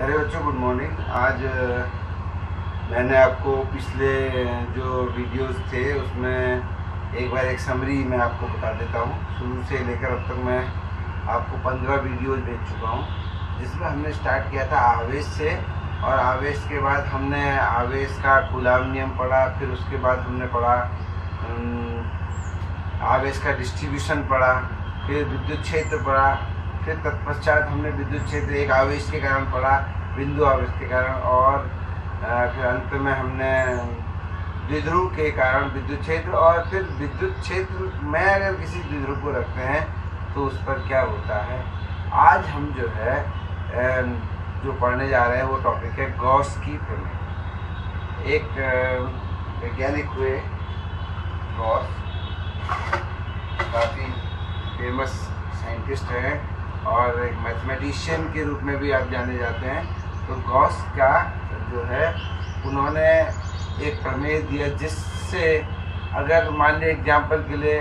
अरे बच्चों, good morning. आज मैंने आपको पिछले जो वीडियोस थे उसमें एक बार एक समरी मैं आपको बता देता हूँ। शुरू से लेकर अब तक मैं आपको 15 वीडियोस भेज चुका हूँ, जिसमें हमने स्टार्ट किया था आवेश से, और आवेश के बाद हमने आवेश का कूलाम नियम पढ़ा। फिर उसके बाद हमने पढ़ा आवेश का डिस्ट्रीब्यूशन पढ़ा, फिर विद्युत क्षेत्र पढ़ा, फिर तत्पश्चात हमने विद्युत क्षेत्र एक आवेश के कारण पढ़ा, बिंदु आवेश के कारण, और फिर अंत में हमने द्विध्रुव के कारण विद्युत क्षेत्र, और फिर विद्युत क्षेत्र में अगर किसी द्विध्रुव को रखते हैं तो उस पर क्या होता है। आज हम जो है जो पढ़ने जा रहे हैं वो टॉपिक है गॉस की प्रमेय। एक वैज्ञानिक हुए गॉस, काफ़ी फेमस साइंटिस्ट हैं और एक मैथमेटिशियन के रूप में भी आप जाने जाते हैं। तो गॉस का जो है उन्होंने एक प्रमेय दिया, जिससे अगर मान लीजिए एग्जाम्पल के लिए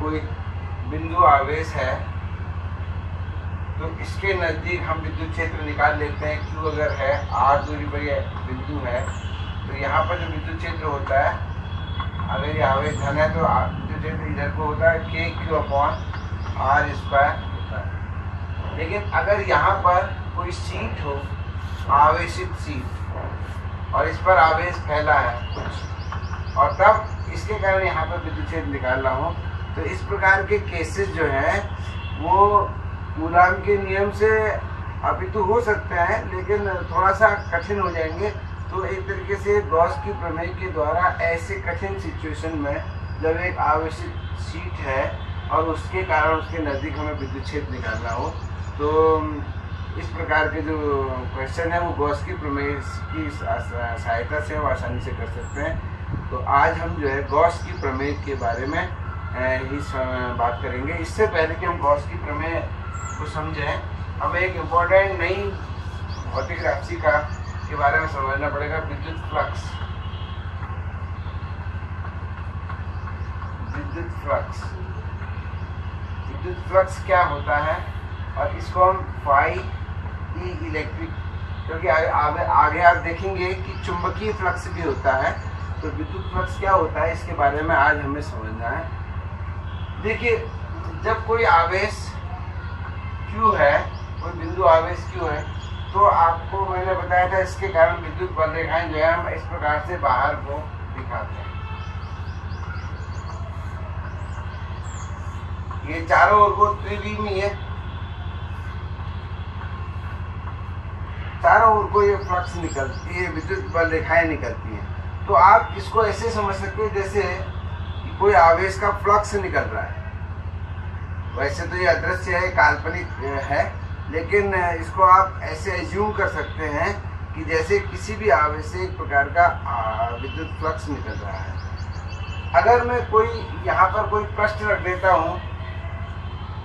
कोई बिंदु आवेश है तो इसके नज़दीक हम विद्युत क्षेत्र निकाल लेते हैं। Q अगर है, R दूरी पर यह बिंदु है, तो यहाँ पर जो विद्युत क्षेत्र होता है, अगर ये आवेश धन है तो विद्युत क्षेत्र इधर को होता है KQ/R² होता है। लेकिन अगर यहाँ पर कोई शीट हो, आवेशित शीट, और इस पर आवेश फैला है कुछ, और तब इसके कारण यहाँ पर विद्युत क्षेत्र निकाल रहा हूँ, तो इस प्रकार के केसेस जो हैं वो कूलाम के नियम से अपितु हो सकते हैं, लेकिन थोड़ा सा कठिन हो जाएंगे। तो एक तरीके से गॉस की प्रमेय के द्वारा ऐसे कठिन सिचुएशन में जब एक आवेशित शीट है और उसके कारण उसके नज़दीक हमें विद्युत क्षेत्र निकालना हो, तो इस प्रकार के जो क्वेश्चन है वो गॉस की प्रमेय की सहायता से हम आसानी से कर सकते हैं। तो आज हम जो है गॉस की प्रमेय के बारे में ही बात करेंगे। इससे पहले कि हम गॉस की प्रमेय को समझें, हमें एक इम्पोर्टेंट नई भौतिक राशि के बारे में समझना पड़ेगा, विद्युत फ्लक्स। विद्युत फ्लक्स, विद्युत फ्लक्स क्या होता है, और इसको हम फाई ई इलेक्ट्रिक, क्योंकि आगे आप देखेंगे कि चुंबकीय फ्लक्स भी होता है। तो विद्युत फ्लक्स क्या होता है इसके बारे में आज हमें समझना है। देखिए, जब कोई आवेश Q है, कोई बिंदु आवेश Q है, तो आपको मैंने बताया था इसके कारण विद्युत बल रेखाएं जो है हम इस प्रकार से बाहर को दिखाते हैं। ये चारों ओर को त्रिविमीय है, चारों ओर को ये फ्लक्स निकलती है, विद्युत बल रेखाएं निकलती हैं। तो आप इसको ऐसे समझ सकते हो जैसे कि कोई आवेश का फ्लक्स निकल रहा है। वैसे तो ये अदृश्य है, काल्पनिक है, लेकिन इसको आप ऐसे एज्यूम कर सकते हैं कि जैसे किसी भी आवेश से एक प्रकार का विद्युत फ्लक्स निकल रहा है। अगर मैं कोई यहाँ पर कोई पृष्ठ रख देता हूँ,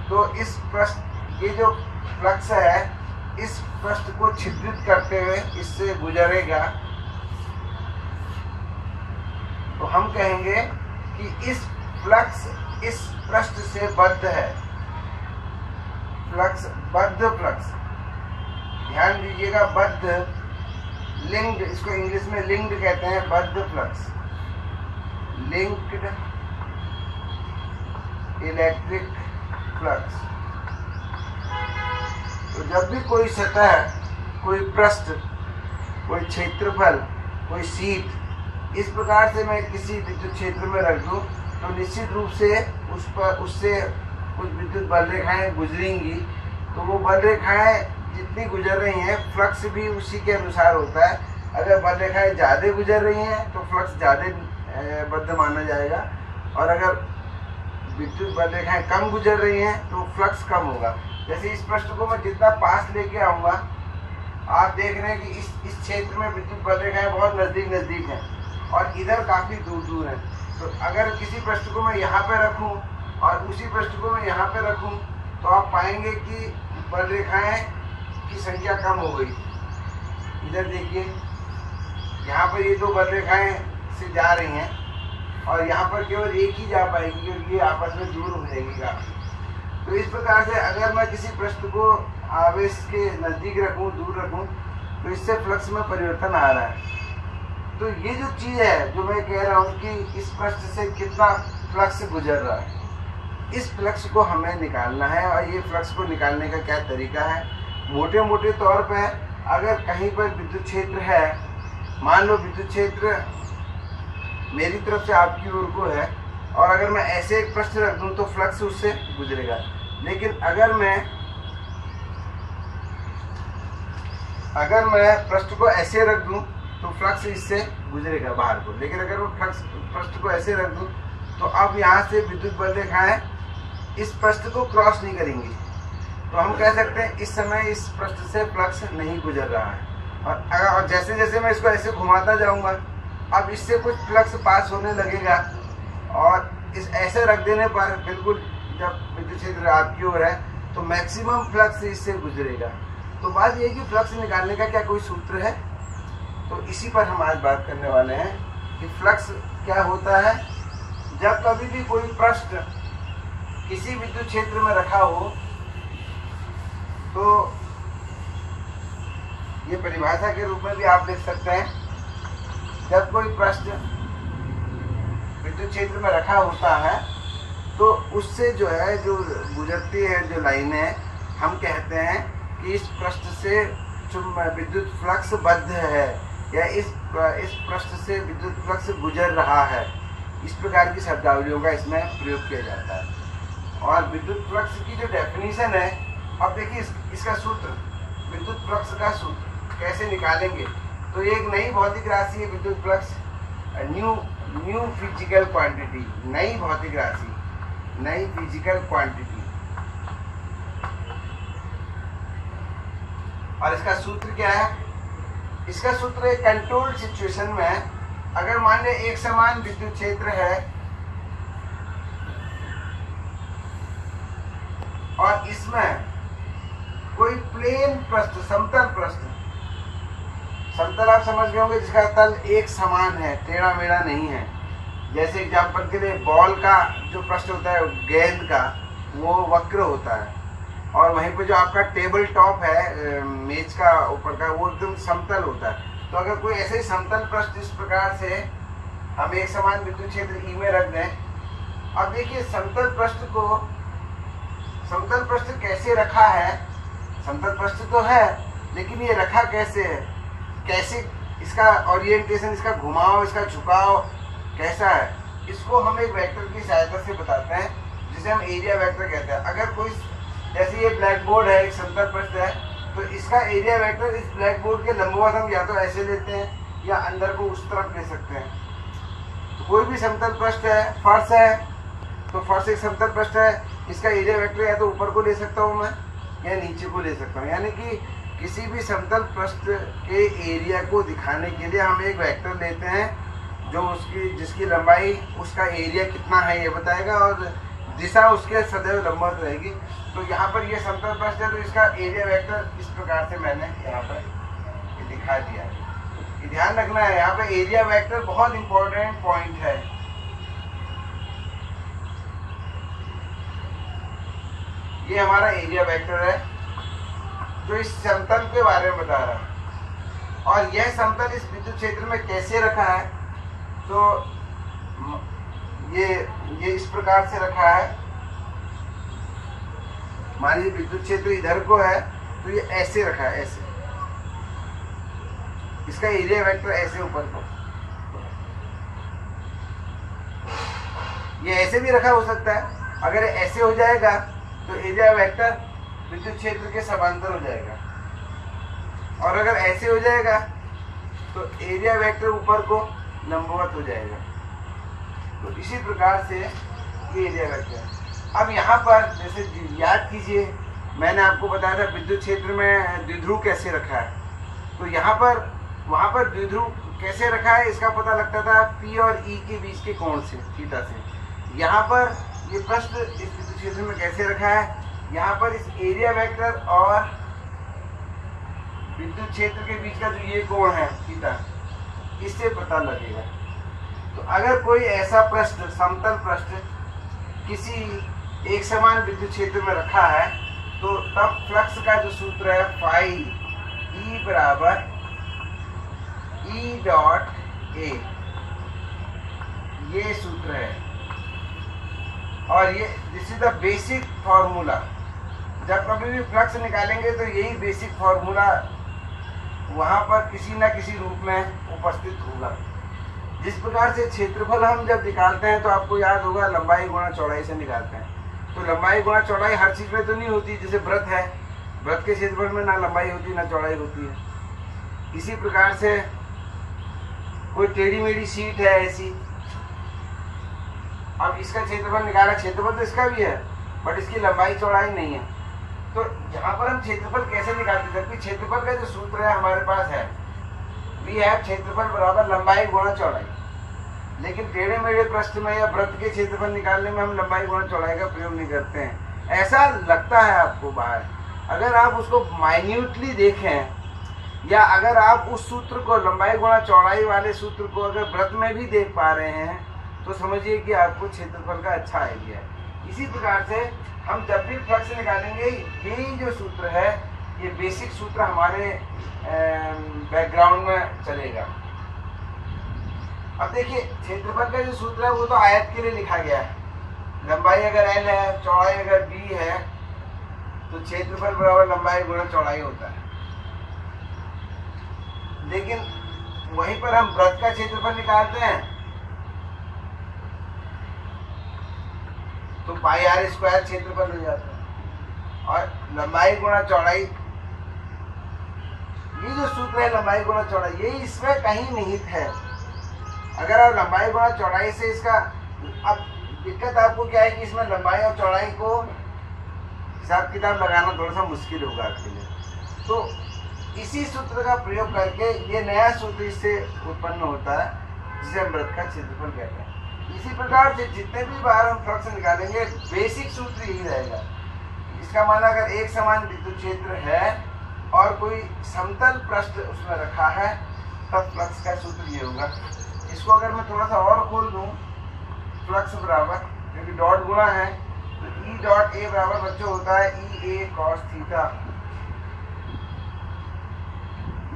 तो इस पृष्ठ, ये जो फ्लक्स है, इस पृष्ठ को छिद्रित करते हुए इससे गुजरेगा, तो हम कहेंगे कि इस फ्लक्स इस पृष्ठ से बद्ध है। फ्लक्स, बद्ध फ्लक्स, ध्यान दीजिएगा, बद्ध, लिंक्ड, इसको इंग्लिश में लिंक्ड कहते हैं, बद्ध फ्लक्स, लिंक्ड इलेक्ट्रिक फ्लक्स। तो जब भी कोई सतह, कोई पृष्ठ, कोई क्षेत्रफल, कोई शीट इस प्रकार से मैं किसी विद्युत क्षेत्र में रख दूं, तो निश्चित रूप से उस पर उससे कुछ विद्युत बल रेखाएं गुजरेंगी। तो वो बल रेखाएं जितनी गुजर रही हैं, फ्लक्स भी उसी के अनुसार होता है। अगर बल रेखाएं ज़्यादा गुजर रही हैं तो फ्लक्स ज़्यादा बद्ध माना जाएगा, और अगर विद्युत बल रेखाएं कम गुजर रही हैं तो फ्लक्स कम होगा। जैसे इस प्रश्न को मैं जितना पास लेके आऊँगा, आप देख रहे हैं कि इस क्षेत्र में विद्युत बल रेखाएं बहुत नज़दीक हैं और इधर काफ़ी दूर हैं। तो अगर किसी पृष्ठ को मैं यहाँ पे रखूँ और उसी पृष्ठ को मैं यहाँ पे रखूँ, तो आप पाएंगे कि बल रेखाएं की संख्या कम हो गई। इधर देखिए, यहाँ पर ये दो बल रेखाएं से जा रही हैं, और यहाँ पर केवल एक ही जा पाएगी, क्योंकि ये आपस में दूर हो जाएगी काफ़ी। तो इस प्रकार से अगर मैं किसी प्रश्न को आवेश के नज़दीक रखूं, दूर रखूं, तो इससे फ्लक्स में परिवर्तन आ रहा है। तो ये जो चीज़ है जो मैं कह रहा हूँ कि इस पृष्ठ से कितना फ्लक्स गुजर रहा है, इस फ्लक्स को हमें निकालना है। और ये फ्लक्स को निकालने का क्या तरीका है, मोटे मोटे तौर पे अगर कहीं पर विद्युत क्षेत्र है, मान लो विद्युत क्षेत्र मेरी तरफ से आपकी ओर को है, और अगर मैं ऐसे एक पृष्ठ रख दूं तो फ्लक्स उससे गुजरेगा। लेकिन अगर मैं पृष्ठ को ऐसे रख दूं तो फ्लक्स इससे गुजरेगा बाहर को। लेकिन अगर मैं पृष्ठ को ऐसे रख दूं तो अब यहाँ से विद्युत बल रेखाएं इस पृष्ठ को क्रॉस नहीं करेंगी। तो हम कह सकते हैं इस समय इस पृष्ठ से फ्लक्स नहीं गुजर रहा है। और जैसे जैसे मैं इसको ऐसे घुमाता जाऊंगा, अब इससे कुछ फ्लक्स पास होने लगेगा, और इस ऐसे रख देने पर बिल्कुल जब विद्युत क्षेत्र आपकी ओर है तो मैक्सिमम फ्लक्स इससे गुजरेगा। तो बात यह है कि फ्लक्स निकालने का क्या कोई सूत्र है, तो इसी पर हम आज बात करने वाले हैं कि फ्लक्स क्या होता है। जब कभी भी कोई पृष्ठ किसी विद्युत क्षेत्र में रखा हो तो ये परिभाषा के रूप में भी आप देख सकते हैं, जब कोई पृष्ठ विद्युत क्षेत्र में रखा होता है तो उससे जो है जो गुजरती है जो लाइनें, हम कहते हैं कि इस पृष्ठ से विद्युत फ्लक्स बद्ध है, या इस पृष्ठ से विद्युत फ्लक्स गुजर रहा है। इस प्रकार की शब्दावलियों का इसमें प्रयोग किया जाता है। और विद्युत फ्लक्स की जो डेफिनेशन है, अब देखिए इसका सूत्र, विद्युत फ्लक्स का सूत्र कैसे निकालेंगे। तो एक नई भौतिक राशि है विद्युत फ्लक्स, न्यू फिजिकल क्वांटिटी, नई भौतिक राशि, नई फिजिकल क्वांटिटी। और इसका सूत्र क्या है, इसका सूत्र एक कंट्रोल्ड सिचुएशन में अगर मान लें एक समान विद्युत क्षेत्र है और इसमें कोई प्लेन पृष्ठ, समतल पृष्ठ, समतल आप समझ गए होंगे जिसका तल एक समान है, टेढ़ा मेढ़ा नहीं है। जैसे एग्जाम्पल के लिए बॉल का जो पृष्ठ होता है गेंद का, वो वक्र होता है, और वहीं पे जो आपका टेबल टॉप है मेज का ऊपर का, वो एकदम समतल होता है। तो अगर कोई ऐसे ही समतल पृष्ठ इस प्रकार से हम एक समान विद्युत क्षेत्र ई में रख दें, अब देखिए समतल पृष्ठ कैसे रखा है, समतल पृष्ठ तो है लेकिन ये रखा कैसे है, कैसे इसका ओरिएंटेशन, इसका घुमाव, इसका झुकाव कैसा है, इसको हम एक वेक्टर की सहायता से बताते हैं जिसे हम एरिया वेक्टर कहते हैं। अगर कोई, जैसे ये ब्लैक बोर्ड है, एक समतल पृष्ठ है, तो इसका एरिया वेक्टर इस ब्लैक बोर्ड के लंबवत हम या तो ऐसे लेते हैं या अंदर को उस तरफ ले सकते हैं। तो कोई भी समतल पृष्ठ है, फर्श है, तो फर्श एक समतल पृष्ठ है, इसका एरिया वेक्टर या तो ऊपर को ले सकता हूँ मैं या नीचे को ले सकता हूँ। यानी कि किसी भी समतल पृष्ठ के एरिया को दिखाने के लिए हम एक वेक्टर लेते हैं जो जिसकी लंबाई उसका एरिया कितना है ये बताएगा, और दिशा उसके सदैव लंबवत रहेगी। तो यहाँ पर ये समतल पृष्ठ है तो इसका एरिया वेक्टर इस प्रकार से मैंने यहाँ पर दिखा दिया है। ये ध्यान रखना है, यहाँ पे एरिया वेक्टर बहुत इंपॉर्टेंट पॉइंट है। ये हमारा एरिया वेक्टर है जो इस समतल के बारे में बता रहा है, और यह समतल इस विद्युत क्षेत्र में कैसे रखा है, तो ये इस प्रकार से रखा है। मान लीजिए विद्युत क्षेत्र इधर को है तो ये ऐसे रखा है, ऐसे, इसका एरिया वेक्टर ऐसे ऊपर को, ये ऐसे भी रखा हो सकता है। अगर ऐसे हो जाएगा तो एरिया वेक्टर विद्युत क्षेत्र के समांतर हो जाएगा, और अगर ऐसे हो जाएगा तो एरिया वेक्टर ऊपर को लंबवत हो जाएगा। तो इसी प्रकार से ये एरिया वेक्टर है। अब यहाँ पर जैसे याद कीजिए, मैंने आपको बताया था विद्युत क्षेत्र में द्विध्रुव कैसे रखा है, तो यहाँ पर वहाँ पर द्विध्रुव कैसे रखा है इसका पता लगता था P और E के बीच के कोण से, थीटा से। यहाँ पर ये पृष्ठ इस विद्युत क्षेत्र में कैसे रखा है, यहाँ पर इस एरिया वेक्टर और विद्युत क्षेत्र के बीच का जो ये कोण है थीटा, इससे पता लगेगा। तो अगर कोई ऐसा पृष्ठ, समतल पृष्ठ किसी एक समान विद्युत क्षेत्र में रखा है तो तब फ्लक्स का जो सूत्र है फाई ई बराबर ई डॉट ए, ये सूत्र है। और ये this is the basic formula. जब कभी भी फ्लक्स निकालेंगे तो यही बेसिक फॉर्मूला वहाँ पर किसी न किसी रूप में उपस्थित होगा। जिस प्रकार से क्षेत्रफल हम जब निकालते हैं तो आपको याद होगा लंबाई गुणा चौड़ाई से निकालते हैं। तो लंबाई गुणा चौड़ाई हर चीज़ में तो नहीं होती, जैसे व्रत है, व्रत के क्षेत्रफल में ना लंबाई होती ना चौड़ाई होती है। इसी प्रकार से कोई टेढ़ी मेढ़ी सीट है ऐसी, अब इसका क्षेत्रफल निकाला, क्षेत्रफल तो इसका भी है बट इसकी लंबाई चौड़ाई नहीं है। तो यहाँ पर हम क्षेत्रफल कैसे निकालते हैं, जबकि क्षेत्रफल का जो सूत्र है हमारे पास है, वी हैव क्षेत्रफल बराबर लंबाई गुणा चौड़ाई। लेकिन टेढ़े मेढ़े पृष्ठ में या वृत्त के क्षेत्रफल निकालने में हम लंबाई गुणा चौड़ाई का प्रयोग नहीं करते हैं। ऐसा लगता है आपको बाहर, अगर आप उसको माइन्यूटली देखें या अगर आप उस सूत्र को लंबाई गुणा चौड़ाई वाले सूत्र को अगर वृत्त में भी देख पा रहे हैं तो समझिए कि आपको क्षेत्रफल का अच्छा आइडिया है। इसी प्रकार से हम जब भी फ्लक्स निकालेंगे यही जो सूत्र है, ये बेसिक सूत्र हमारे बैकग्राउंड में चलेगा। अब देखिए क्षेत्रफल का जो सूत्र है वो तो आयत के लिए लिखा गया है। लंबाई अगर l है, चौड़ाई अगर b है, तो क्षेत्रफल बराबर लंबाई गुणा चौड़ाई होता है। लेकिन वहीं पर हम वृत्त का क्षेत्रफल निकालते हैं तो पाई आर स्क्वायर क्षेत्रफल हो जाता है। और लंबाई गुणा चौड़ाई, ये जो सूत्र है लंबाई गुणा चौड़ाई, ये इसमें कहीं निहित है। अगर आप लंबाई गुणा चौड़ाई से इसका, अब दिक्कत आपको क्या है कि इसमें लंबाई और चौड़ाई को हिसाब किताब लगाना थोड़ा सा मुश्किल होगा आपके लिए। तो इसी सूत्र का प्रयोग करके ये नया सूत्र इससे उत्पन्न होता है जिसे हम वृत्त का क्षेत्रफल कहते हैं। इसी प्रकार से जितने भी बार हम फ्लक्स निकालेंगे बेसिक सूत्र यही रहेगा। इसका माना अगर एक समान विद्युत क्षेत्र है और कोई समतल पृष्ठ उसमें रखा है तब फ्लक्स का सूत्र ये होगा। इसको अगर मैं थोड़ा सा और खोल दूं, फ्लक्स बराबर, क्योंकि डॉट गुणा है तो ई डॉट ए बराबर बच्चों होता है ई ए कॉस थीटा,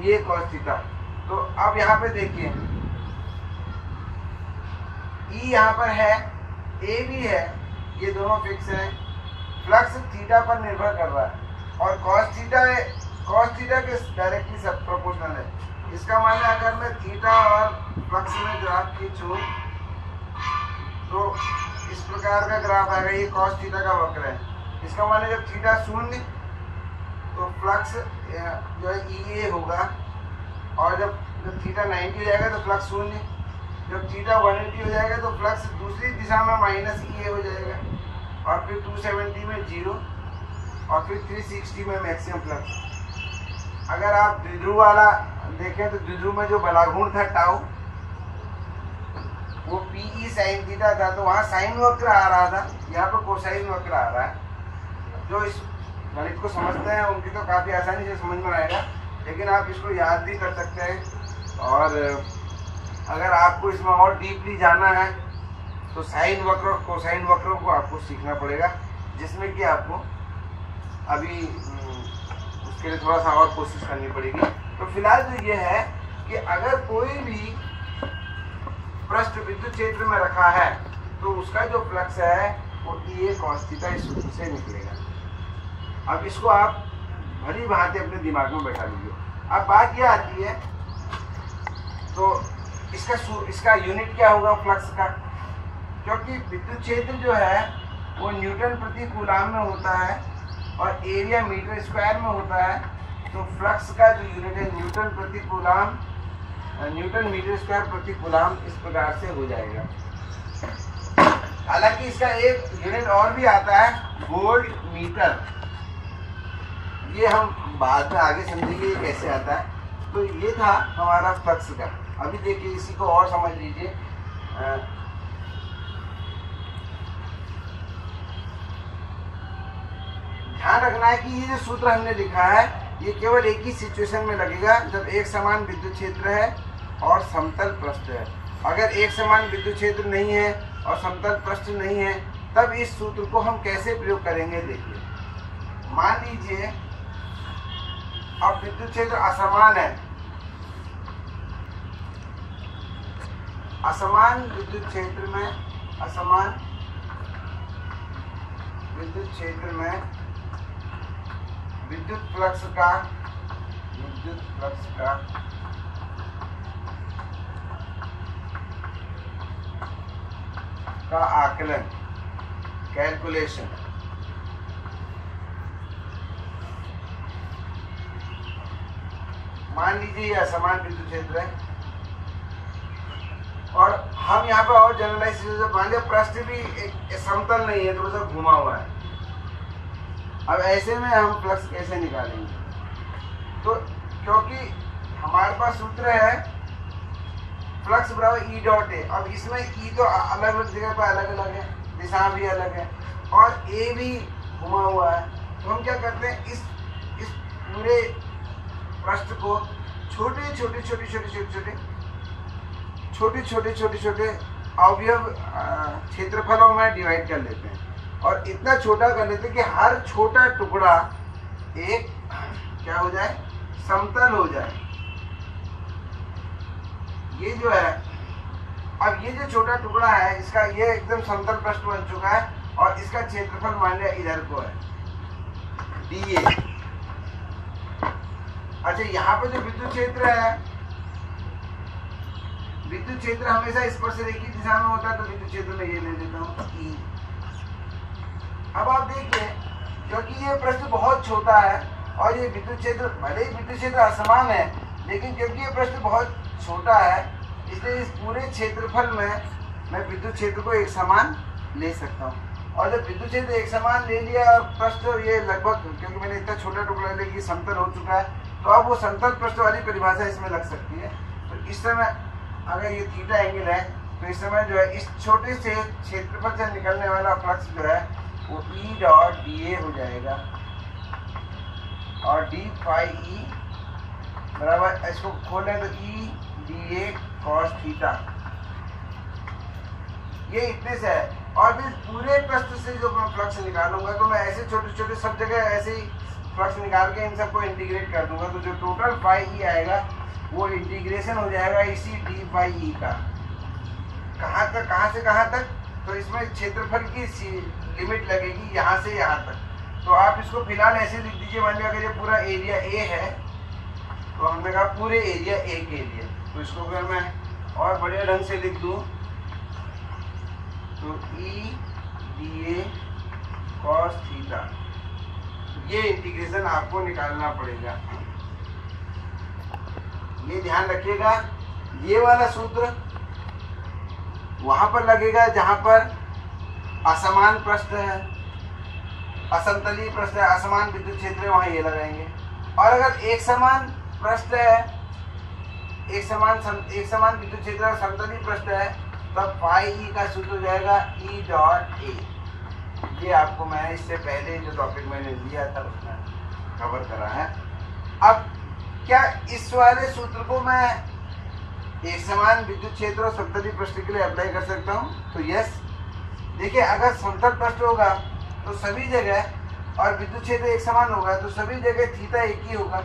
ये कॉस थीटा। तो अब यहाँ पे देखिए ई यहाँ पर है, ए भी है, ये दोनों फिक्स हैं। फ्लक्स थीटा पर निर्भर कर रहा है और कॉस थीटा के डायरेक्टली सब प्रोपोर्शनल है। इसका माने अगर मैं थीटा और फ्लक्स में ग्राफ खींचूं तो इस प्रकार का ग्राफ आएगा, ये कॉस थीटा का वक्र है। इसका माने जब थीटा शून्य तो फ्लक्स जो है ई ए होगा, और जब थीटा 90 हो जाएगा तो फ्लक्स शून्य, जब थीटा 180 हो जाएगा तो फ्लक्स दूसरी दिशा में माइनस ई ए हो जाएगा, और फिर 270 में 0 और फिर 360 में मैक्सिमम फ्लक्स। अगर आप द्विध्रुव वाला देखें तो द्विध्रुव में जो बलाघूर्ण था टाउ, वो पीई साइन थीटा था, तो वहाँ साइन वक्र आ रहा था, यहाँ पर कोसाइन वक्र आ रहा है। जो इस गणित को समझते हैं उनकी तो काफ़ी आसानी से समझ में आएगा, लेकिन आप इसको याद भी कर सकते हैं। और अगर आपको इसमें और डीपली जाना है तो साइन वक्र और कोसाइन वक्रों को आपको सीखना पड़ेगा, जिसमें कि आपको अभी उसके लिए थोड़ा सा और कोशिश करनी पड़ेगी। तो फिलहाल तो ये है कि अगर कोई भी पृष्ठ विद्युत क्षेत्र में रखा है तो उसका जो फ्लक्स है वो ई ए कॉस थीटा इस सूत्र से निकलेगा। अब इसको आप भली भांति अपने दिमाग में बैठा लीजिए। अब बात यह आती है तो इसका यूनिट क्या होगा फ्लक्स का, क्योंकि विद्युत क्षेत्र जो है वो न्यूटन प्रति कूलाम में होता है और एरिया मीटर स्क्वायर में होता है। तो फ्लक्स का जो यूनिट है न्यूटन प्रति कूलाम, न्यूटन मीटर स्क्वायर प्रति कूलाम इस प्रकार से हो जाएगा। हालांकि इसका एक यूनिट और भी आता है वोल्ट मीटर, ये हम बाद में आगे समझेंगे कैसे आता है। तो ये था हमारा फ्लक्स का। अभी देखिए इसी को और समझ लीजिए। ध्यान रखना है कि ये जो सूत्र हमने लिखा है ये केवल एक ही सिचुएशन में लगेगा, जब एक समान विद्युत क्षेत्र है और समतल पृष्ठ है। अगर एक समान विद्युत क्षेत्र नहीं है और समतल पृष्ठ नहीं है तब इस सूत्र को हम कैसे प्रयोग करेंगे देखिए। मान लीजिए अब विद्युत क्षेत्र असमान है, असमान विद्युत क्षेत्र में, असमान विद्युत क्षेत्र में विद्युत फ्लक्स का आकलन, कैलकुलेशन। मान लीजिए ये असमान विद्युत क्षेत्र है और हम यहाँ पे और जनरलाइज मान लिया पृष्ठ भी एक समतल नहीं है, थोड़ा सा घुमा हुआ है। अब ऐसे में हम फ्लक्स कैसे निकालेंगे? तो क्योंकि हमारे पास सूत्र है फ्लक्स बराबर ई डॉट ए। अब इसमें ई तो अलग अलग जगह पर अलग अलग है, दिशा भी अलग है और ए भी घुमा हुआ है। तो हम क्या करते हैं, इस पूरे पृष्ठ को छोटे अवयव क्षेत्रफलों में डिवाइड कर लेते हैं और इतना छोटा कर लेते हैं कि हर छोटा टुकड़ा एक क्या हो जाए, समतल हो जाए। ये जो है, अब ये जो छोटा टुकड़ा है इसका ये एकदम समतल पृष्ठ बन चुका है और इसका क्षेत्रफल मान लिया इधर को है dA। अच्छा, यहाँ पे जो विद्युत क्षेत्र है, विद्युत क्षेत्र हमेशा स्पर्शरेखीय दिशा में होता है, तो विद्युत क्षेत्र में ये ले लेता हूँ E। अब आप देखिए, क्योंकि ये पृष्ठ बहुत छोटा है और ये विद्युत क्षेत्र, भले ही विद्युत क्षेत्र असमान है, लेकिन क्योंकि ये पृष्ठ बहुत छोटा है इसलिए इस पूरे क्षेत्रफल में मैं विद्युत क्षेत्र को एक समान ले सकता हूँ। और जब विद्युत क्षेत्र एक समान ले लिया और पृष्ठ ये लगभग, क्योंकि मैंने इतना छोटा टुकड़ा ले लिया समतल हो चुका है, तो अब वो समतल पृष्ठ वाली परिभाषा इसमें लग सकती है। तो इस समय अगर ये थीटा एंगल है तो इस समय जो है इस छोटे से क्षेत्रफल से निकलने वाला फ्लक्स जो है वो E डॉट dA हो जाएगा और d फाई E बराबर, इसको खोलें तो E dA cos थीटा, ये इतने से है। और फिर पूरे पृष्ठ से जो मैं फ्लक्स निकालूंगा तो मैं ऐसे छोटे छोटे सब जगह ऐसे ही फ्लक्स निकाल के इन सबको इंटीग्रेट कर दूंगा, तो जो टोटल फाई E आएगा वो इंटीग्रेशन हो जाएगा इसी d फाई E का। कहाँ तक, कहाँ से कहाँ तक? तो इसमें क्षेत्रफल की लिमिट लगेगी यहाँ से यहाँ तक। तो आप इसको फिलहाल ऐसे लिख दीजिए, मान लीजिए अगर ये पूरा एरिया A है तो हमने कहा पूरे एरिया A के लिए, तो इसको अगर मैं और बढ़िया ढंग से लिख दूँ तो E dA cos थीटा, ये इंटीग्रेशन आपको निकालना पड़ेगा। ये ध्यान रखिएगा, ये वाला सूत्र वहां पर लगेगा जहां पर असमान पृष्ठ है, असमतलीय पृष्ठ है, असमान विद्युत क्षेत्र है, वहां ये लगाएंगे। और अगर एक समान पृष्ठ है, एक समान विद्युत क्षेत्र और समतलीय पृष्ठ है, तब फाई E का सूत्र हो जाएगा E डॉट A। ये आपको मैं इससे पहले जो टॉपिक मैंने दिया था उसमें कवर करा है। अब क्या इस वाले सूत्र को मैं एक समान विद्युत क्षेत्र और समतलीय पृष्ठ के लिए अप्लाई कर सकता हूँ? तो यस। देखिए, अगर समतल पृष्ठ होगा तो सभी जगह और विद्युत क्षेत्र एक समान होगा तो सभी जगह थीटा एक ही होगा,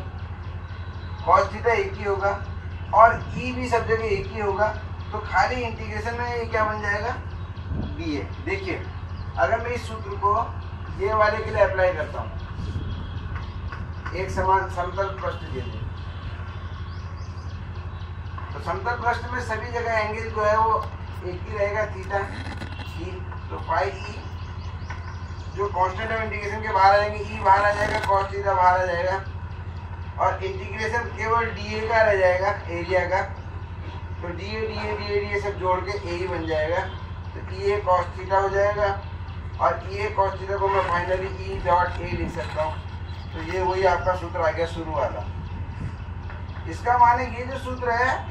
कॉस थीटा एक ही होगा और E भी सब जगह एक ही होगा। तो खाली इंटीग्रेशन में ये क्या बन जाएगा, dA। देखिए, अगर मैं इस सूत्र को ये वाले के लिए अप्लाई करता हूँ, एक समान समतल पृष्ठ के लिए, तो समतल पृष्ठ में सभी जगह एंगल जो है वो एक ही रहेगा, थीटा E। तो फाई E जो कांस्टेंट ऑफ इंटीग्रेशन के बाहर आएंगे, E बाहर आ जाएगा, cos थीटा बाहर आ जाएगा और इंटीग्रेशन केवल dA का रह जाएगा, एरिया का। तो dA सब जोड़ के A ही बन जाएगा। तो EA cos थीटा हो जाएगा और EA cos थीटा को मैं फाइनली E डॉट A लिख सकता हूँ। तो ये वही आपका सूत्र आ गया शुरू वाला। इसका माने ये जो सूत्र है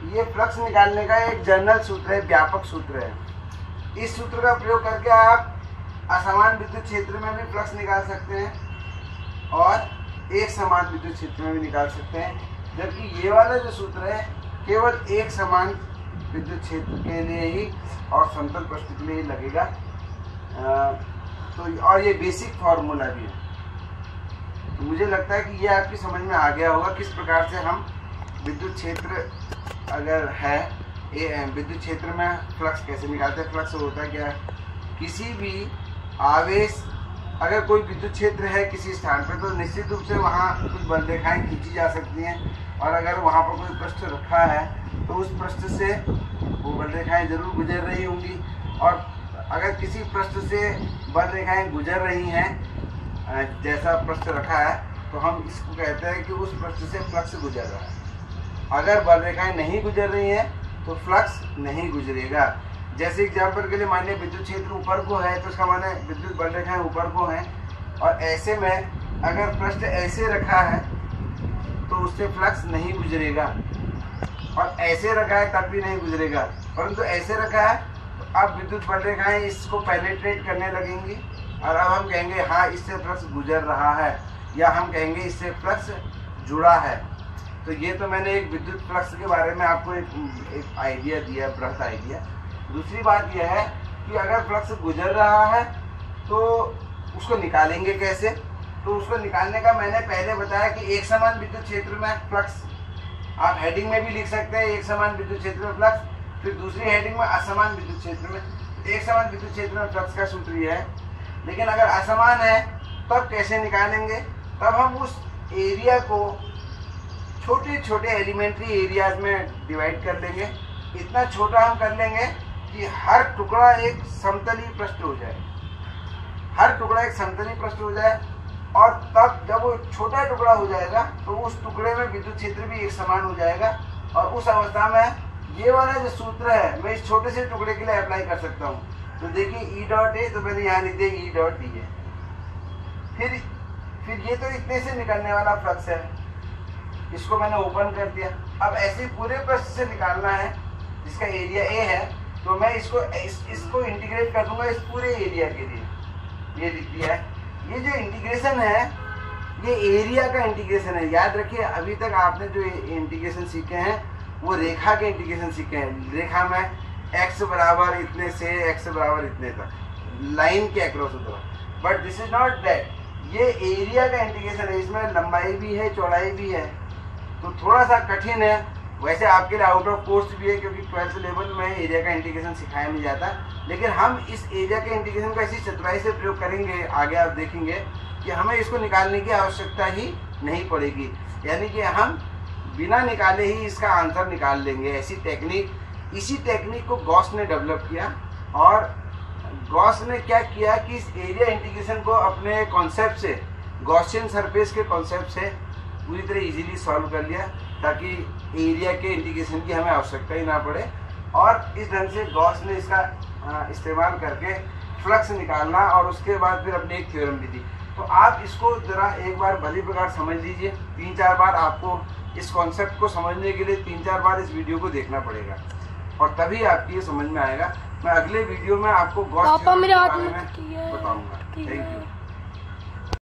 ये फ्लक्स निकालने का एक जनरल सूत्र है, व्यापक सूत्र है। इस सूत्र का प्रयोग करके आप असमान विद्युत क्षेत्र में भी फ्लक्स निकाल सकते हैं और एक समान विद्युत क्षेत्र में भी निकाल सकते हैं। जबकि ये वाला जो सूत्र है केवल एक समान विद्युत क्षेत्र के लिए ही और समतल पृष्ठ के लिए ही लगेगा। तो और ये बेसिक फार्मूला भी है। तो मुझे लगता है कि ये आपकी समझ में आ गया होगा किस प्रकार से हम विद्युत क्षेत्र अगर है, विद्युत क्षेत्र में फ्लक्स कैसे निकालते हैं। फ्लक्स होता क्या है, किसी भी आवेश, अगर कोई विद्युत क्षेत्र है किसी स्थान पर तो निश्चित रूप से वहाँ कुछ बल रेखाएं खींची जा सकती हैं, और अगर वहाँ पर कोई पृष्ठ रखा है तो उस पृष्ठ से वो बल रेखाएं जरूर गुजर रही होंगी। और अगर किसी पृष्ठ से बल रेखाएं गुजर रही हैं, जैसा पृष्ठ रखा है, तो हम इसको कहते हैं कि उस पृष्ठ से फ्लक्स गुजर रहा है। अगर बल रेखाएं नहीं गुजर रही हैं तो फ्लक्स नहीं गुजरेगा। जैसे एग्जाम्पल के लिए मान लिया विद्युत क्षेत्र ऊपर को है, तो उसका माने विद्युत बल रेखाएं ऊपर को हैं, और ऐसे में अगर पृष्ठ ऐसे रखा है तो उससे फ्लक्स नहीं गुजरेगा, और ऐसे रखा है तब भी नहीं गुजरेगा। परंतु ऐसे रखा है तो अब विद्युत बल रेखाएं इसको पेनिट्रेट करने लगेंगी, और अब हम कहेंगे हाँ इससे फ्लक्स गुजर रहा है, या हम कहेंगे इससे फ्लक्स जुड़ा है। तो ये तो मैंने एक विद्युत फ्लक्स के बारे में आपको एक आइडिया दिया, बृहत आइडिया। दूसरी बात यह है कि अगर फ्लक्स गुजर रहा है तो उसको निकालेंगे कैसे। तो उसको निकालने का मैंने पहले बताया कि एक समान विद्युत क्षेत्र में फ्लक्स, आप हेडिंग में भी लिख सकते हैं एक समान विद्युत क्षेत्र में फ्लक्स, फिर दूसरी हेडिंग में असमान विद्युत क्षेत्र में। एक समान विद्युत क्षेत्र में फ्लक्स का सूत्र यह है। लेकिन अगर असमान है तब कैसे निकालेंगे, तब हम उस एरिया को छोटे छोटे एलिमेंट्री एरियाज में डिवाइड कर लेंगे। इतना छोटा हम कर लेंगे कि हर टुकड़ा एक समतलीय पृष्ठ हो जाए, हर टुकड़ा एक समतलीय पृष्ठ हो जाए। और तब जब वो छोटा टुकड़ा हो जाएगा तो उस टुकड़े में विद्युत क्षेत्र भी एक समान हो जाएगा, और उस अवस्था में ये वाला जो सूत्र है मैं इस छोटे से टुकड़े के लिए अप्लाई कर सकता हूँ। तो देखिए ई डॉट ए, तो मैंने यहाँ लिख दिया ई डॉट डी है। फिर ये तो इतने से निकलने वाला फ्लक्स है, इसको मैंने ओपन कर दिया। अब ऐसे पूरे पृष्ठ से निकालना है जिसका एरिया ए है, तो मैं इसको इंटीग्रेट कर दूंगा इस पूरे एरिया के लिए। ये लिख दिया है। ये जो इंटीग्रेशन है ये एरिया का इंटीग्रेशन है। याद रखिए अभी तक आपने जो इंटीग्रेशन सीखे हैं वो रेखा के इंटीग्रेशन सीखे हैं। रेखा में x बराबर इतने से x बराबर इतने तक लाइन के अक्रॉस होता है, but this is not that. ये एरिया का इंटीग्रेशन है, इसमें लंबाई भी है चौड़ाई भी है, तो थोड़ा सा कठिन है। वैसे आपके लिए आउट ऑफ कोर्स भी है क्योंकि 12th लेवल में एरिया का इंटीग्रेशन सिखाया नहीं जाता। लेकिन हम इस एरिया के इंटीग्रेशन का ऐसी चतुराई से प्रयोग करेंगे, आगे आप देखेंगे कि हमें इसको निकालने की आवश्यकता ही नहीं पड़ेगी। यानी कि हम बिना निकाले ही इसका आंसर निकाल लेंगे। ऐसी टेक्निक, इसी टेक्निक को गॉस ने डेवलप किया, और गॉस ने क्या किया कि इस एरिया इंटीग्रेशन को अपने कॉन्सेप्ट से, गॉसियन सरफेस के कॉन्सेप्ट से पूरी तरह इजीली सॉल्व कर लिया, ताकि एरिया के इंटीग्रेशन की हमें आवश्यकता ही ना पड़े। और इस ढंग से गॉस ने इसका इस्तेमाल करके फ्लक्स निकालना, और उसके बाद फिर अपनी एक थ्योरम भी दी। तो आप इसको ज़रा एक बार भली प्रकार समझ लीजिए। 3-4 बार आपको इस कॉन्सेप्ट को समझने के लिए 3-4 बार इस वीडियो को देखना पड़ेगा, और तभी आपकी ये समझ में आएगा। मैं अगले वीडियो में आपको गॉस थ्योरम के बारे में बताऊंगा। Thank you.